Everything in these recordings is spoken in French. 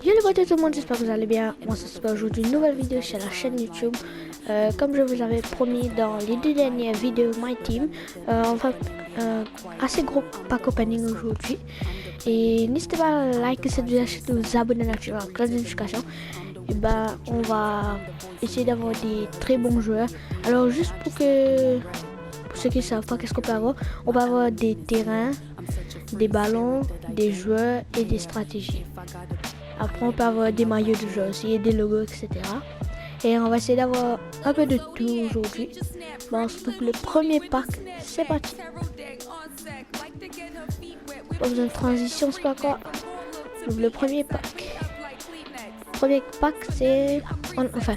Yo les potes, tout le monde, j'espère que vous allez bien. Moi, c'est Super. Aujourd'hui une nouvelle vidéo sur la chaîne YouTube. Comme je vous avais promis dans les deux dernières vidéos My Team, on va assez gros pack opening aujourd'hui. Et n'hésitez pas à liker cette vidéo, et vous abonner à la chaîne, la cloche de notification. Et ben, on va essayer d'avoir des très bons joueurs. Alors, juste pour ceux qui ne savent pas qu'est-ce qu'on peut avoir, on va avoir des terrains, des ballons, des joueurs et des stratégies. Après, on peut avoir des maillots de jeu aussi, des logos, etc. Et on va essayer d'avoir un peu de tout aujourd'hui. Bon, on se trouve le premier pack. C'est parti. Pas besoin de transition, c'est pas quoi. Le premier pack. Premier pack, c'est... Enfin,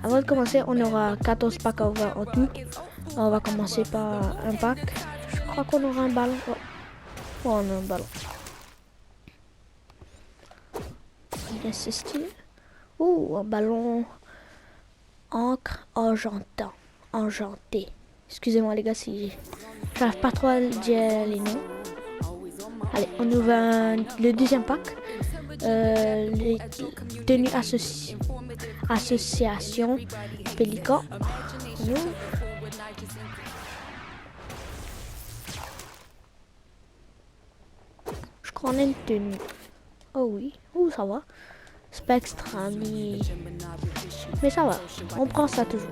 avant de commencer, on aura 14 packs à ouvrir en tout. On va commencer par un pack. Je crois qu'on aura un ballon. Ouais, on a un ballon. Bien, c'est stylé. Ouh, un ballon encre argenté. Excusez-moi les gars si j'arrive pas trop à dire les noms. Allez, on ouvre le deuxième pack. Les tenues association Pélican. Je crois qu'on a une tenue. Oh oui, ouh ça va. C'est pas extra, mais ça va. On prend ça toujours.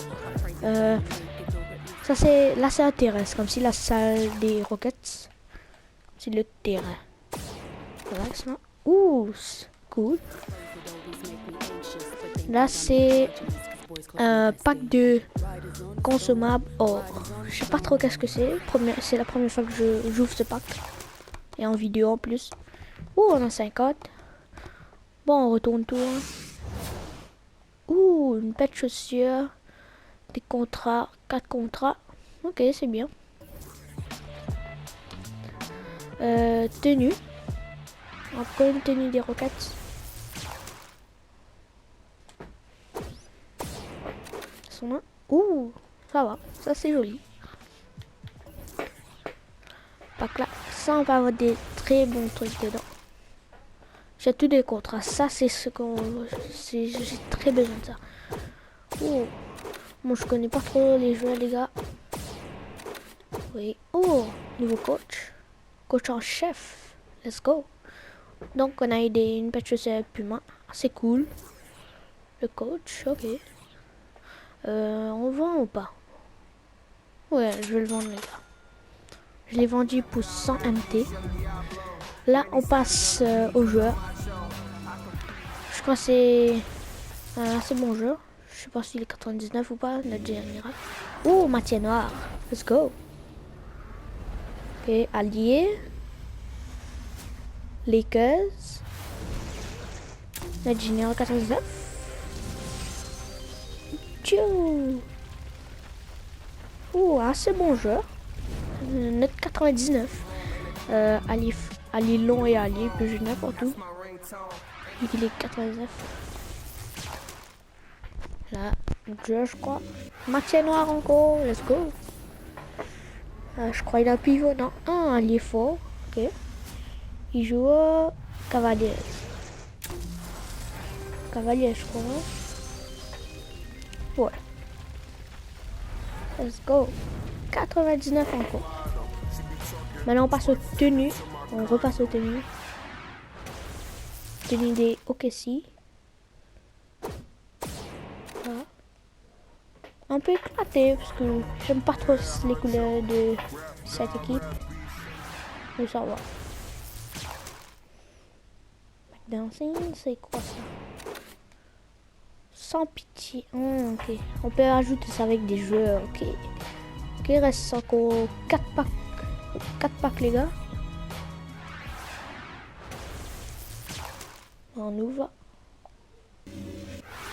Ça c'est là c'est un terrain, c'est comme si la salle des Rockets. C'est le terrain. Voilà, ça. Ouh, cool. Là c'est un pack de consommables or. Je sais pas trop qu'est-ce que c'est. C'est la première fois que j'ouvre ce pack. Et en vidéo en plus. Ouh, on a 50. Bon, on retourne tout. Hein. Ouh, une paire de chaussures. Des contrats. 4 contrats. Ok, c'est bien. Tenue. Encore une tenue des Rockets. Sont là. Ouh, ça va. Ça, c'est joli. Pack là. Ça, on va avoir des très bons trucs dedans. J'ai tous des contrats. Ça, c'est ce qu'on... J'ai très besoin de ça. Oh. Moi, je connais pas trop les joueurs, les gars. Oui. Oh, nouveau coach. Coach en chef. Let's go. Donc, on a aidé une petite Puma. C'est cool. Le coach, ok. On vend ou pas? Ouais, je vais le vendre, les gars. Je l'ai vendu pour 100 MT. Là, on passe au joueur. Je crois que c'est un assez bon joueur. Je sais pas s'il est 99 ou pas, notre général. Oh, matière noire. Let's go. Ok, allié. Lakers. Notre général 99. Tchou. Oh, assez bon joueur. Notre 99. Ali long et Ali plus jeune n'importe où. Il est 99. Là, je crois. Matière noire encore, let's go. Je crois qu'il a pivot, non. Ah, il est fort, ok. Il joue Cavaliers. Cavaliers, je crois. Ouais. Let's go. 99 encore. Maintenant, on passe aux tenues. On repasse aux tenues. Tenue des OKC. Voilà. Un peu éclaté parce que j'aime pas trop les couleurs de cette équipe. Mais ça va. Dancing, c'est quoi ça? Sans pitié. Ok. On peut ajouter ça avec des joueurs. Ok. Ok, il reste encore 4 packs. 4 packs, les gars. On ouvre.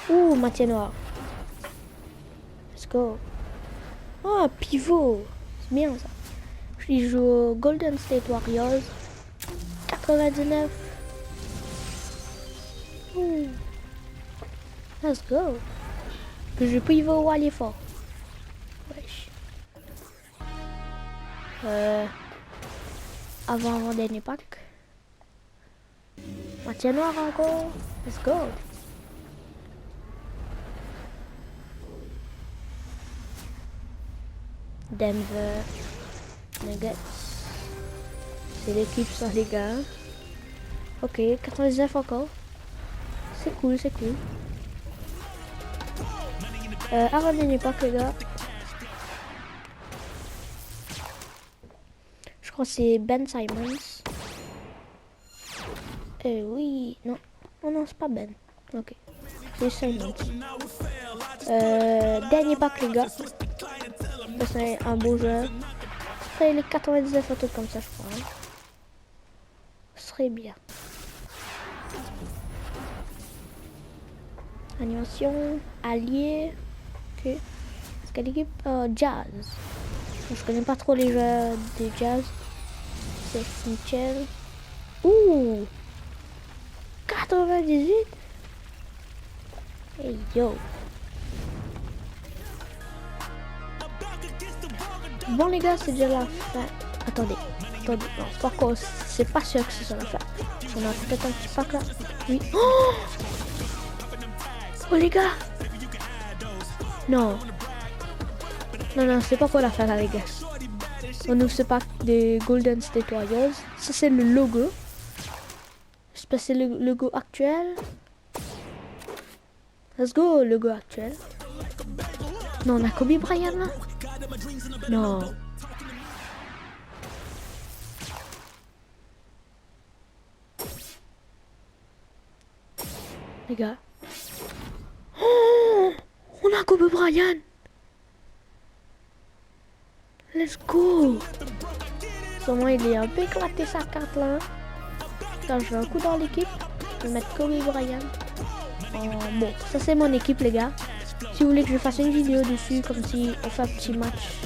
Ouh, matière noire. Let's go. Oh, pivot. C'est bien ça. Je joue au Golden State Warriors. 99. Ouh. Let's go. Que je pivot ou aller fort. Wesh. Avant dernier pack. Matière noire encore. Let's go. Denver Nuggets. C'est l'équipe ça les gars. Ok, 99 encore. C'est cool, c'est cool. Abandonnez pas les gars. Je crois que c'est Ben Simons. Oui, non. Oh non, c'est pas Ben. Ok. C'est Simons. Dernier pack les gars. C'est un beau jeu. C'est les 99 un truc comme ça je crois. Hein. Ce serait bien. Animation, allié. Ok. Est-ce quelle équipe Jazz. Je connais pas trop les jeux des Jazz. C'est Mitchell. Ouh 98. Hey yo. Bon les gars, c'est déjà la fin. Attendez. Non, c'est pas sûr que c'est sur la fin. On a peut-être un petit pack là. Oui. Oh les gars. Non. Non, c'est pas pour la fin là les gars. On ouvre ce pack des Golden State Warriors. Ça c'est le logo. J'espère que c'est le logo actuel. Let's go, logo actuel. Non, on a Kobe Bryant là. Non. Les gars. Oh, on a Kobe Bryant. Let's go. Sûrement il est un peu éclaté sa carte là. Quand je vais un coup dans l'équipe, je vais mettre Kobe Bryant. Bon, ça c'est mon équipe les gars. Si vous voulez que je fasse une vidéo dessus, comme si on fait un petit match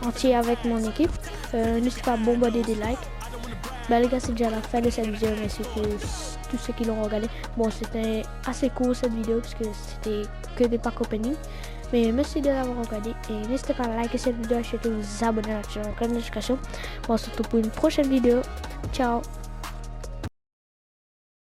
entier avec mon équipe, n'hésitez pas à bombarder des likes. Bah les gars, c'est déjà la fin de cette vidéo. Merci pour tous ceux qui l'ont regardé. Bon, c'était assez court cette vidéo parce que c'était que des packs opening. Mais merci de l'avoir regardé et n'hésitez pas à liker cette vidéo et surtout vous abonner à la chaîne de notification. Bon, on se retrouve pour une prochaine vidéo. Ciao.